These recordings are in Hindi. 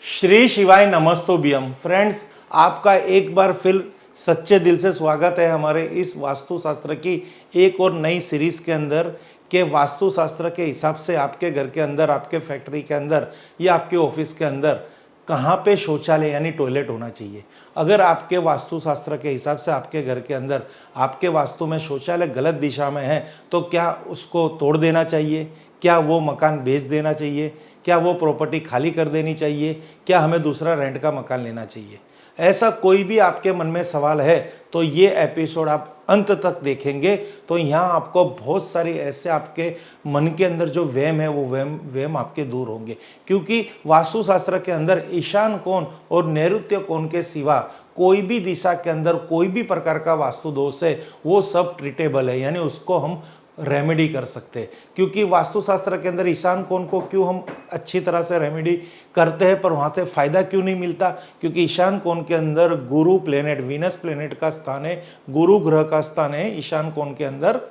श्री शिवाय नमस्तोभ्यम फ्रेंड्स, आपका एक बार फिर सच्चे दिल से स्वागत है हमारे इस वास्तुशास्त्र की एक और नई सीरीज के अंदर के वास्तुशास्त्र के हिसाब से आपके घर के अंदर, आपके फैक्ट्री के अंदर या आपके ऑफिस के अंदर कहाँ पे शौचालय यानी टॉयलेट होना चाहिए। अगर आपके वास्तुशास्त्र के हिसाब से आपके घर के अंदर आपके वास्तु में शौचालय गलत दिशा में है तो क्या उसको तोड़ देना चाहिए, क्या वो मकान बेच देना चाहिए, क्या वो प्रॉपर्टी खाली कर देनी चाहिए, क्या हमें दूसरा रेंट का मकान लेना चाहिए। ऐसा कोई भी आपके मन में सवाल है तो ये एपिसोड आप अंत तक देखेंगे तो यहाँ आपको बहुत सारी ऐसे आपके मन के अंदर जो वहम है वो वहम आपके दूर होंगे। क्योंकि वास्तुशास्त्र के अंदर ईशान कोण और नैऋत्य कोण के सिवा कोई भी दिशा के अंदर कोई भी प्रकार का वास्तु दोष है वो सब ट्रीटेबल है, यानी उसको हम रेमेडी कर सकते हैं। क्योंकि वास्तुशास्त्र के अंदर ईशान कोण को क्यों हम अच्छी तरह से रेमेडी करते हैं पर वहाँ से फायदा क्यों नहीं मिलता, क्योंकि ईशान कोण के अंदर गुरु प्लेनेट, वीनस प्लेनेट का स्थान है, गुरु ग्रह का स्थान है। ईशान कोण के अंदर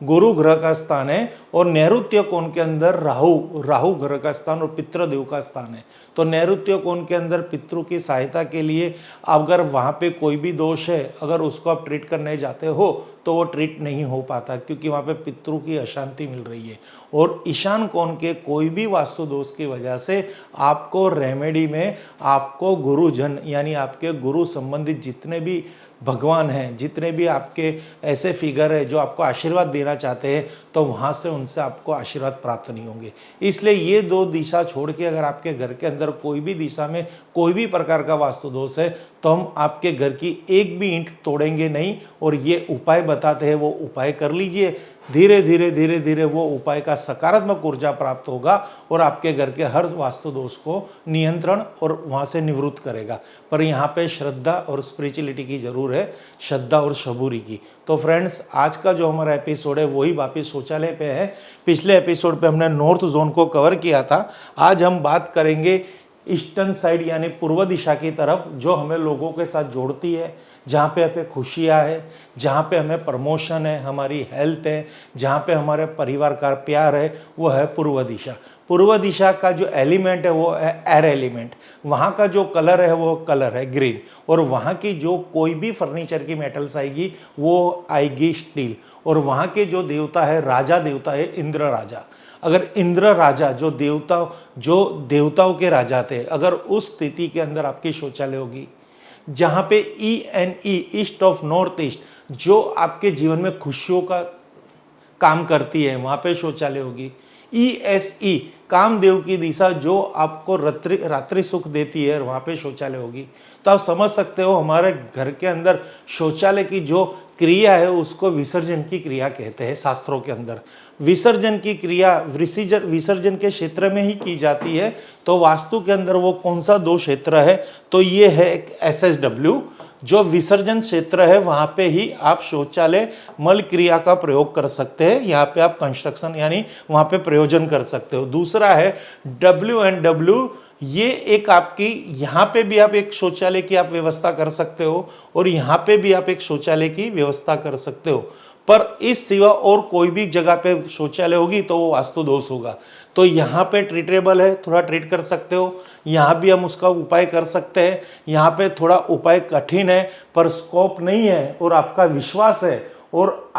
गुरु ग्रह का स्थान है और नैऋत्य कोण के अंदर राहु ग्रह का स्थान और पितृदेव का स्थान है। तो नैऋत्य कोण के अंदर पितरों की सहायता के लिए अगर वहाँ पे कोई भी दोष है, अगर उसको आप ट्रीट करने जाते हो तो वो ट्रीट नहीं हो पाता, क्योंकि वहाँ पे पितरों की अशांति मिल रही है। और ईशान कोण के कोई भी वास्तु दोष की वजह से आपको रेमेडी में आपको गुरुजन यानी आपके गुरु संबंधित जितने भी भगवान हैं, जितने भी आपके ऐसे फिगर है जो आपको आशीर्वाद देना चाहते हैं, तो वहाँ से उनसे आपको आशीर्वाद प्राप्त नहीं होंगे। इसलिए ये दो दिशा छोड़ के अगर आपके घर के अंदर कोई भी दिशा में कोई भी प्रकार का वास्तु दोष है तो हम आपके घर की एक भी ईंट तोड़ेंगे नहीं। और ये उपाय बताते हैं वो उपाय कर लीजिए, धीरे धीरे वो उपाय का सकारात्मक ऊर्जा प्राप्त होगा और आपके घर के हर वास्तु दोष को नियंत्रण और वहाँ से निवृत्त करेगा। पर यहाँ पे श्रद्धा और स्पिरिचुअलिटी की जरूर है, श्रद्धा और सबूरी की। तो फ्रेंड्स, आज का जो हमारा एपिसोड है वही वापिस शौचालय पे है। पिछले एपिसोड पे हमने नॉर्थ जोन को कवर किया था। आज हम बात करेंगे ईस्टर्न साइड यानी पूर्व दिशा की तरफ, जो हमें लोगों के साथ जोड़ती है, जहाँ पे हमें खुशियाँ है, जहाँ पे हमें प्रमोशन है, हमारी हेल्थ है, जहाँ पे हमारे परिवार का प्यार है, वो है पूर्व दिशा। पूर्व दिशा का जो एलिमेंट है वो है एयर एलिमेंट। वहाँ का जो कलर है वो कलर है ग्रीन। और वहाँ की जो कोई भी फर्नीचर की मेटल्स आएगी वो आएगी स्टील। और वहाँ के जो देवता है, राजा देवता है इंद्र राजा। अगर इंद्र राजा जो देवताओं के राजा थे, अगर उस स्थिति के अंदर आपकी शौचालय होगी, जहाँ पे ENE east of north east जो आपके जीवन में खुशियों का काम करती है, वहाँ पे शौचालय होगी। ESE कामदेव की दिशा जो आपको रात्रि सुख देती है, वहाँ पे शौचालय होगी। तो आप समझ सकते हो हमारे घर के अंदर शौचालय की जो क्रिया है उसको विसर्जन की क्रिया कहते हैं। शास्त्रों के अंदर विसर्जन की क्रिया विसर्जन के क्षेत्र में ही की जाती है। तो वास्तु के अंदर वो कौन सा दो क्षेत्र है, तो ये है एक SSW जो विसर्जन क्षेत्र है, वहाँ पे ही आप शौचालय मल क्रिया का प्रयोग कर सकते हैं। यहाँ पे आप कंस्ट्रक्शन यानी वहाँ पे प्रयोजन कर सकते हो। दूसरा है WNW, ये एक आपकी यहाँ पे भी आप एक शौचालय की आप व्यवस्था कर सकते हो और यहाँ पे भी आप एक शौचालय की व्यवस्था कर सकते हो। पर इस सिवा और कोई भी जगह पे शौचालय होगी तो वो वास्तु दोष होगा। तो यहाँ पे ट्रीटेबल है, थोड़ा ट्रीट कर सकते हो। यहाँ भी हम उसका उपाय कर सकते हैं। यहाँ पे थोड़ा उपाय कठिन है पर स्कोप नहीं है और आपका विश्वास है और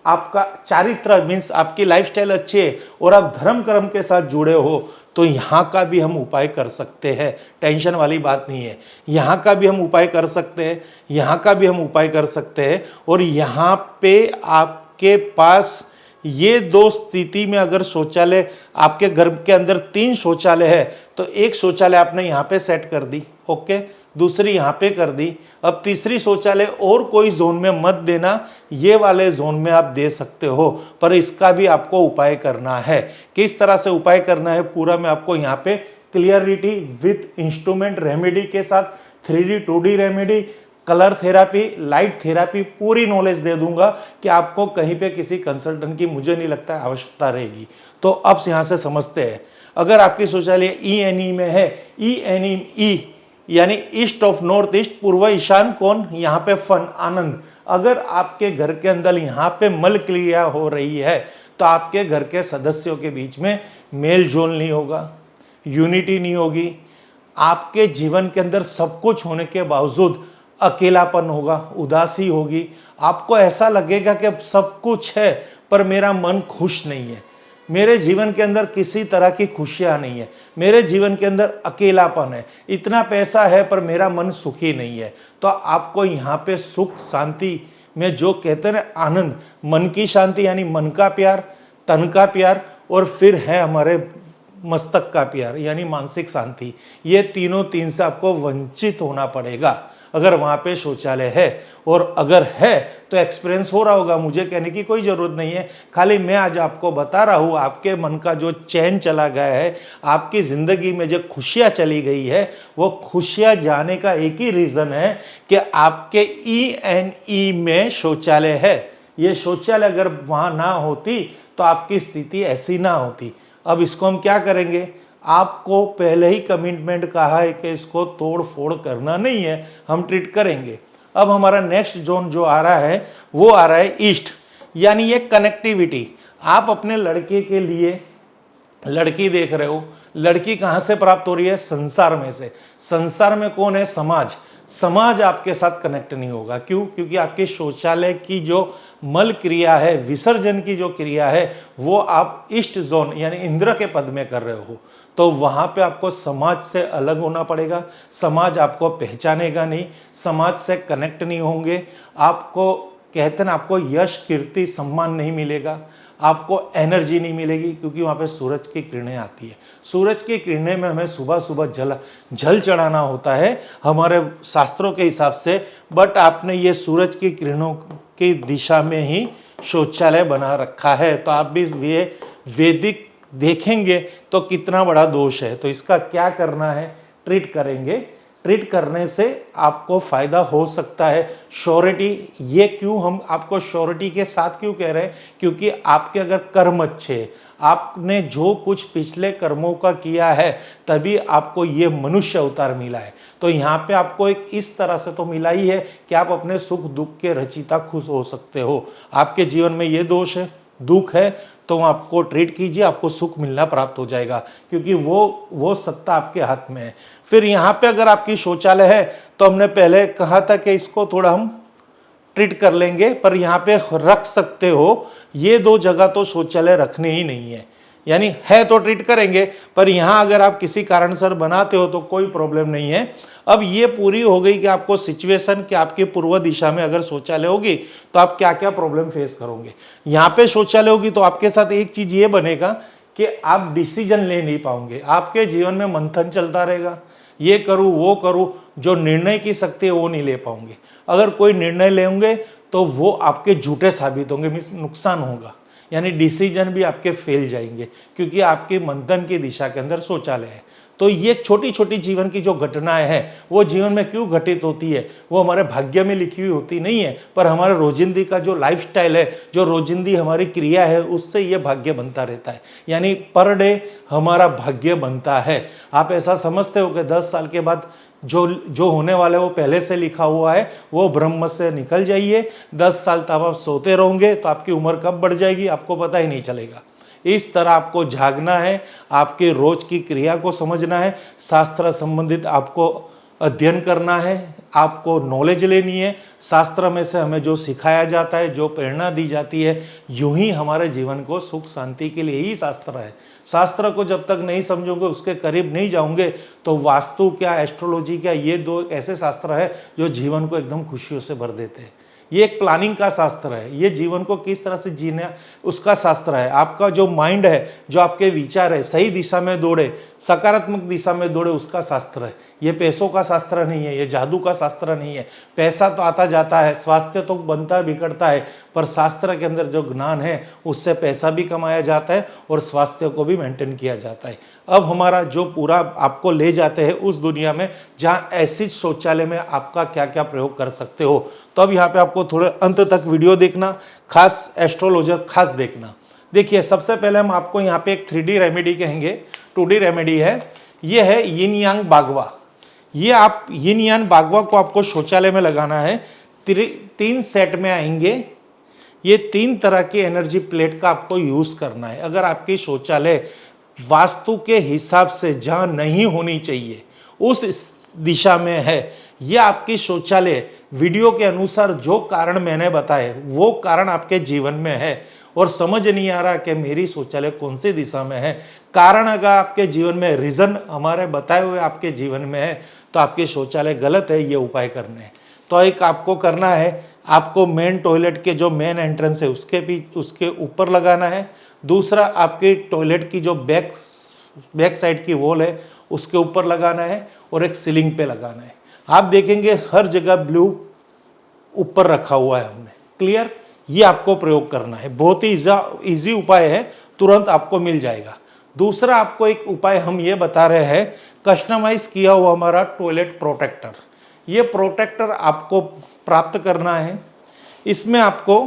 आपका चारित्र मीन्स आपकी लाइफस्टाइल अच्छी है और आप धर्म कर्म के साथ जुड़े हो तो यहाँ का भी हम उपाय कर सकते हैं। टेंशन वाली बात नहीं है, यहाँ का भी हम उपाय कर सकते हैं, यहाँ का भी हम उपाय कर सकते हैं। और यहाँ पे आपके पास ये दो स्थिति में अगर शौचालय आपके घर के अंदर 3 शौचालय है तो एक शौचालय आपने यहाँ पे सेट कर दी, ओके, दूसरी यहाँ पे कर दी। अब तीसरी शौचालय और कोई जोन में मत देना, ये वाले जोन में आप दे सकते हो, पर इसका भी आपको उपाय करना है। किस तरह से उपाय करना है पूरा मैं आपको यहाँ पे क्लियरिटी विथ इंस्ट्रूमेंट रेमेडी के साथ 3D 2D remedy, colour therapy, light therapy पूरी नॉलेज दे दूंगा कि आपको कहीं पे किसी कंसल्टेंट की मुझे नहीं लगता आवश्यकता रहेगी। तो अब यहाँ से समझते हैं, अगर आपकी शौचालय ENE में है, ENE यानी ईस्ट ऑफ नॉर्थ ईस्ट, पूर्व ईशान कोण, यहाँ पे फन आनंद, अगर आपके घर के अंदर यहाँ पे मल क्रिया हो रही है तो आपके घर के सदस्यों के बीच में मेल जोल नहीं होगा, यूनिटी नहीं होगी, आपके जीवन के अंदर सब कुछ होने के बावजूद अकेलापन होगा, उदासी होगी, आपको ऐसा लगेगा कि अब सब कुछ है पर मेरा मन खुश नहीं है, मेरे जीवन के अंदर किसी तरह की खुशियां नहीं है, मेरे जीवन के अंदर अकेलापन है, इतना पैसा है पर मेरा मन सुखी नहीं है। तो आपको यहाँ पे सुख शांति में जो कहते हैं ना आनंद, मन की शांति यानी मन का प्यार, तन का प्यार, और फिर है हमारे मस्तक का प्यार यानी मानसिक शांति, ये तीनों तीन से आपको वंचित होना पड़ेगा अगर वहाँ पे शौचालय है। और अगर है तो एक्सपीरियंस हो रहा होगा, मुझे कहने की कोई ज़रूरत नहीं है, खाली मैं आज आपको बता रहा हूँ, आपके मन का जो चैन चला गया है, आपकी ज़िंदगी में जो खुशियाँ चली गई है, वो खुशियाँ जाने का एक ही रीज़न है कि आपके ENE में शौचालय है। ये शौचालय अगर वहाँ ना होती तो आपकी स्थिति ऐसी ना होती। अब इसको हम क्या करेंगे, आपको पहले ही कमिटमेंट कहा है कि इसको तोड़ फोड़ करना नहीं है, हम ट्रीट करेंगे। अब हमारा नेक्स्ट जोन जो आ रहा है वो आ रहा है ईस्ट, यानी ये कनेक्टिविटी। आप अपने लड़के के लिए लड़की देख रहे हो, लड़की कहाँ से प्राप्त हो रही है, संसार में से। संसार में कौन है, समाज। समाज आपके साथ कनेक्ट नहीं होगा, क्यों, क्योंकि आपके शौचालय की जो मल क्रिया है, विसर्जन की जो क्रिया है, वो आप ईस्ट जोन यानी इंद्र के पद में कर रहे हो। तो वहाँ पे आपको समाज से अलग होना पड़ेगा, समाज आपको पहचानेगा नहीं, समाज से कनेक्ट नहीं होंगे, आपको कहते हैं ना आपको यश कीर्ति सम्मान नहीं मिलेगा, आपको एनर्जी नहीं मिलेगी, क्योंकि वहाँ पे सूरज की किरणें आती है। सूरज की किरणें में हमें सुबह सुबह जल चढ़ाना होता है हमारे शास्त्रों के हिसाब से, बट आपने ये सूरज की किरणों की दिशा में ही शौचालय बना रखा है। तो आप भी ये वैदिक देखेंगे तो कितना बड़ा दोष है। तो इसका क्या करना है, ट्रीट करेंगे। ट्रीट करने से आपको फायदा हो सकता है। श्योरिटी, ये क्यों हम आपको श्योरिटी के साथ क्यों कह रहे हैं, क्योंकि आपके अगर कर्म अच्छे, आपने जो कुछ पिछले कर्मों का किया है, तभी आपको ये मनुष्य अवतार मिला है। तो यहाँ पे आपको एक इस तरह से तो मिला ही है कि आप अपने सुख दुख के रचिता खुश हो सकते हो। आपके जीवन में ये दोष है, दुख है, तो आपको ट्रीट कीजिए, आपको सुख मिलना प्राप्त हो जाएगा, क्योंकि वो सत्ता आपके हाथ में है। फिर यहाँ पे अगर आपकी शौचालय है तो हमने पहले कहा था कि इसको थोड़ा हम ट्रीट कर लेंगे, पर यहाँ पे रख सकते हो, ये दो जगह तो शौचालय रखने ही नहीं है, यानी है तो ट्रीट करेंगे, पर यहाँ अगर आप किसी कारण से बनाते हो तो कोई प्रॉब्लम नहीं है। अब ये पूरी हो गई कि आपको सिचुएशन कि आपकी पूर्व दिशा में अगर शौचालय होगी तो आप क्या क्या प्रॉब्लम फेस करोगे। यहाँ पे शौचालय होगी तो आपके साथ एक चीज ये बनेगा कि आप डिसीजन ले नहीं पाओगे, आपके जीवन में मंथन चलता रहेगा, ये करूँ वो करूँ, जो निर्णय की शक्ति है वो नहीं ले पाओगे। अगर कोई निर्णय लेंगे तो वो आपके झूठे साबित होंगे, मीन्स नुकसान होगा, यानी डिसीजन भी आपके फेल जाएंगे, क्योंकि आपके मंथन की दिशा के अंदर शौचालय है। तो ये छोटी छोटी जीवन की जो घटनाएं हैं वो जीवन में क्यों घटित होती है, वो हमारे भाग्य में लिखी हुई होती नहीं है, पर हमारे रोजिंदी का जो लाइफस्टाइल है, जो रोजिंदी हमारी क्रिया है, उससे ये भाग्य बनता रहता है, यानी पर डे हमारा भाग्य बनता है। आप ऐसा समझते हो कि 10 साल के बाद जो होने वाला है वो पहले से लिखा हुआ है, वो ब्रह्म से निकल जाइए, 10 साल तक आप सोते रहोगे तो आपकी उम्र कब बढ़ जाएगी आपको पता ही नहीं चलेगा। इस तरह आपको जागना है, आपके रोज की क्रिया को समझना है, शास्त्र संबंधित आपको अध्ययन करना है, आपको नॉलेज लेनी है। शास्त्र में से हमें जो सिखाया जाता है, जो प्रेरणा दी जाती है, यूं ही हमारे जीवन को सुख शांति के लिए ही शास्त्र है। शास्त्र को जब तक नहीं समझोगे, उसके करीब नहीं जाओगे, तो वास्तु क्या, एस्ट्रोलॉजी क्या, ये दो ऐसे शास्त्र है जो जीवन को एकदम खुशियों से भर देते हैं। ये एक प्लानिंग का शास्त्र है, ये जीवन को किस तरह से जीना उसका शास्त्र है। आपका जो माइंड है, जो आपके विचार है, सही दिशा में दौड़े, सकारात्मक दिशा में दौड़े, उसका शास्त्र है। ये पैसों का शास्त्र नहीं है, ये जादू का शास्त्र नहीं है। पैसा तो आता जाता है, स्वास्थ्य तो बनता बिगड़ता है, पर शास्त्र के अंदर जो ज्ञान है उससे पैसा भी कमाया जाता है और स्वास्थ्य को भी मेंटेन किया जाता है। अब हमारा जो पूरा आपको ले जाते हैं उस दुनिया में जहाँ ऐसी शौचालय में आपका क्या क्या प्रयोग कर सकते हो। तो अब यहाँ पे आपको थोड़े अंत तक वीडियो देखना, खास एस्ट्रोलॉजर खास देखना। देखिए, सबसे पहले हम आपको यहाँ पे एक 3D रेमेडी कहेंगे, 2D रेमेडी है। ये है यिन यांग बागवा। ये आप यिन यांग बागवा को आपको शौचालय में लगाना है। 3 सेट में आएंगे। ये 3 तरह की एनर्जी प्लेट का आपको यूज करना है। अगर आपकी शौचालय वास्तु के हिसाब से जहाँ नहीं होनी चाहिए दिशा में है। ये आपकी शौचालय वीडियो के अनुसार जो कारण मैंने बताए वो कारण आपके जीवन में है और समझ नहीं आ रहा कि मेरी शौचालय कौन सी दिशा में है। कारण अगर आपके जीवन में, रीजन हमारे बताए हुए आपके जीवन में है, तो आपके शौचालय गलत है, ये उपाय करने हैं। तो एक आपको करना है, आपको मेन टॉयलेट के जो मेन एंट्रेंस है उसके ऊपर लगाना है। दूसरा, आपके टॉयलेट की जो बैक साइड की वॉल है उसके ऊपर लगाना है और एक सीलिंग पे लगाना है। आप देखेंगे हर जगह ब्लू ऊपर रखा हुआ है हमने। क्लियर? ये आपको प्रयोग करना है, बहुत ही इजी उपाय है, तुरंत आपको मिल जाएगा। दूसरा आपको एक उपाय हम ये बता रहे हैं, कस्टमाइज किया हुआ हमारा टॉयलेट प्रोटेक्टर। ये प्रोटेक्टर आपको प्राप्त करना है। इसमें आपको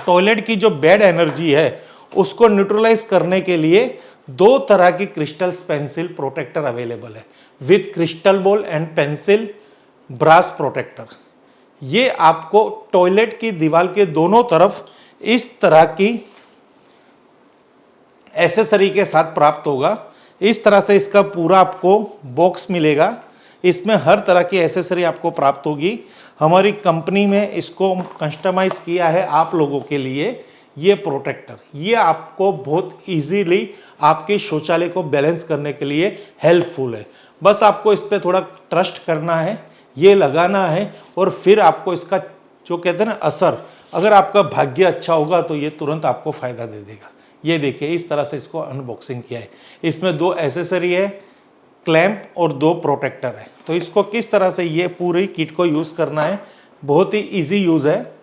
टॉयलेट की जो बैड एनर्जी है उसको न्यूट्रलाइज करने के लिए 2 तरह की क्रिस्टल्स पेंसिल प्रोटेक्टर अवेलेबल है, with crystal ball and pencil brass protector. ये आपको टॉयलेट की दीवार के दोनों तरफ इस तरह की एक्सेसरी के साथ प्राप्त होगा। इस तरह से इसका पूरा आपको बॉक्स मिलेगा। इसमें हर तरह की एक्सेसरी आपको प्राप्त होगी। हमारी कंपनी में इसको कस्टमाइज किया है आप लोगों के लिए। ये प्रोटेक्टर, ये आपको बहुत इजीली आपके शौचालय को बैलेंस करने के लिए हेल्पफुल है। बस आपको इस पर थोड़ा ट्रस्ट करना है, ये लगाना है और फिर आपको इसका जो कहते हैं ना असर, अगर आपका भाग्य अच्छा होगा तो ये तुरंत आपको फायदा दे देगा। ये देखिए, इस तरह से इसको अनबॉक्सिंग किया है। इसमें 2 एक्सेसरी है, क्लैंप और 2 प्रोटेक्टर है। तो इसको किस तरह से ये पूरी किट को यूज़ करना है, बहुत ही इजी यूज़ है।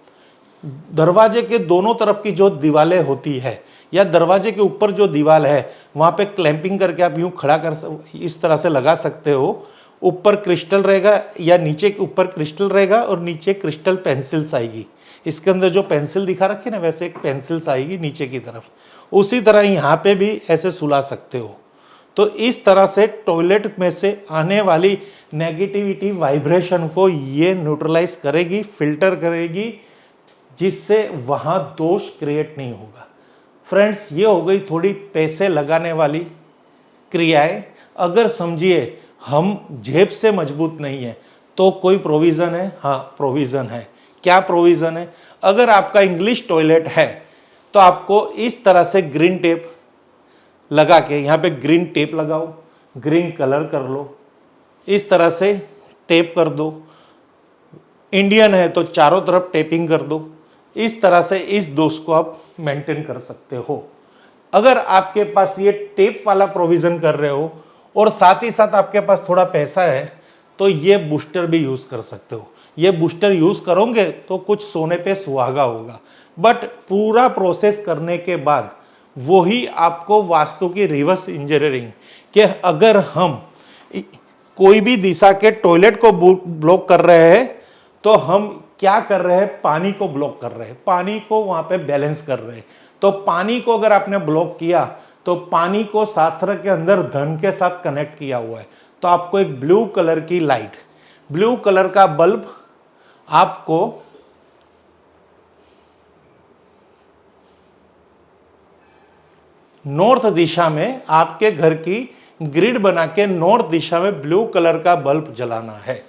दरवाजे के दोनों तरफ की जो दीवारें होती है या दरवाजे के ऊपर जो दीवार है वहाँ पे क्लैंपिंग करके आप यूँ खड़ा इस तरह से लगा सकते हो। ऊपर क्रिस्टल रहेगा या नीचे के ऊपर क्रिस्टल रहेगा और नीचे क्रिस्टल पेंसिल्स आएगी। इसके अंदर जो पेंसिल दिखा रखी है ना, वैसे एक पेंसिल्स आएगी नीचे की तरफ। उसी तरह यहाँ पे भी ऐसे सुला सकते हो। तो इस तरह से टॉयलेट में से आने वाली नेगेटिविटी वाइब्रेशन को ये न्यूट्रलाइज करेगी, फिल्टर करेगी, जिससे वहाँ दोष क्रिएट नहीं होगा। फ्रेंड्स, ये हो गई थोड़ी पैसे लगाने वाली क्रियाएं। अगर समझिए हम जेब से मजबूत नहीं है तो कोई प्रोविज़न है? हाँ, प्रोविज़न है। क्या प्रोविज़न है? अगर आपका इंग्लिश टॉयलेट है तो आपको इस तरह से ग्रीन टेप लगा के, यहाँ पे ग्रीन टेप लगाओ, ग्रीन कलर कर लो, इस तरह से टेप कर दो। इंडियन है तो चारों तरफ टेपिंग कर दो। इस तरह से इस दोष को आप मेंटेन कर सकते हो। अगर आपके पास ये टेप वाला प्रोविज़न कर रहे हो और साथ ही साथ आपके पास थोड़ा पैसा है तो ये बूस्टर भी यूज़ कर सकते हो। ये बूस्टर यूज़ करोगे तो कुछ सोने पे सुहागा होगा, बट पूरा प्रोसेस करने के बाद वही आपको वास्तु की रिवर्स इंजीनियरिंग, कि अगर हम कोई भी दिशा के टॉयलेट को ब्लॉक कर रहे हैं तो हम क्या कर रहे हैं, पानी को ब्लॉक कर रहे हैं, पानी को वहां पे बैलेंस कर रहे हैं। तो पानी को अगर आपने ब्लॉक किया तो पानी को शास्त्र के अंदर धन के साथ कनेक्ट किया हुआ है। तो आपको एक ब्लू कलर की लाइट, ब्लू कलर का बल्ब आपको नॉर्थ दिशा में, आपके घर की ग्रिड बना के नॉर्थ दिशा में ब्लू कलर का बल्ब जलाना है।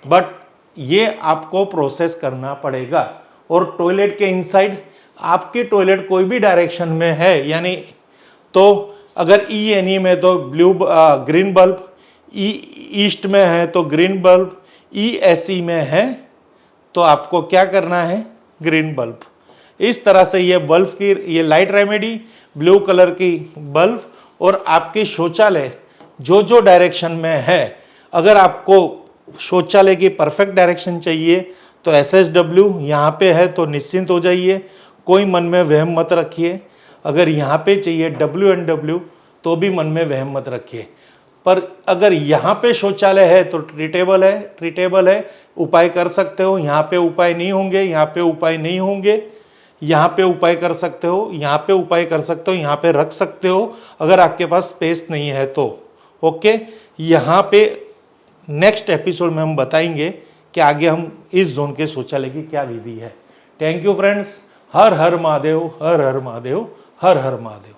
बट ये आपको प्रोसेस करना पड़ेगा। और टॉयलेट के इनसाइड, आपके टॉयलेट कोई भी डायरेक्शन में है, यानी तो अगर ENE में तो ग्रीन बल्ब, ईस्ट में है तो ग्रीन बल्ब, ESE में है तो आपको क्या करना है, ग्रीन बल्ब। इस तरह से ये बल्ब की, ये लाइट रेमेडी, ब्लू कलर की बल्ब, और आपके शौचालय जो जो डायरेक्शन में है, अगर आपको शौचालय की परफेक्ट डायरेक्शन चाहिए तो SSW यहाँ पे है तो निश्चिंत हो जाइए, कोई मन में वहम मत रखिए। अगर यहाँ पे चाहिए WNW तो भी मन में वहम मत रखिए। पर अगर यहाँ पे शौचालय है तो ट्रीटेबल है, उपाय कर सकते हो। यहाँ पे उपाय नहीं होंगे, यहाँ पे उपाय नहीं होंगे, यहाँ पे उपाय कर सकते हो, यहाँ पे उपाय कर सकते हो, यहाँ पे रख सकते हो अगर आपके पास स्पेस नहीं है तो। ओके, यहाँ पे नेक्स्ट एपिसोड में हम बताएंगे कि आगे हम इस जोन के शौचालय की क्या विधि है। Thank you friends. Her her Mahadev, her her Mahadev, her her Mahadev.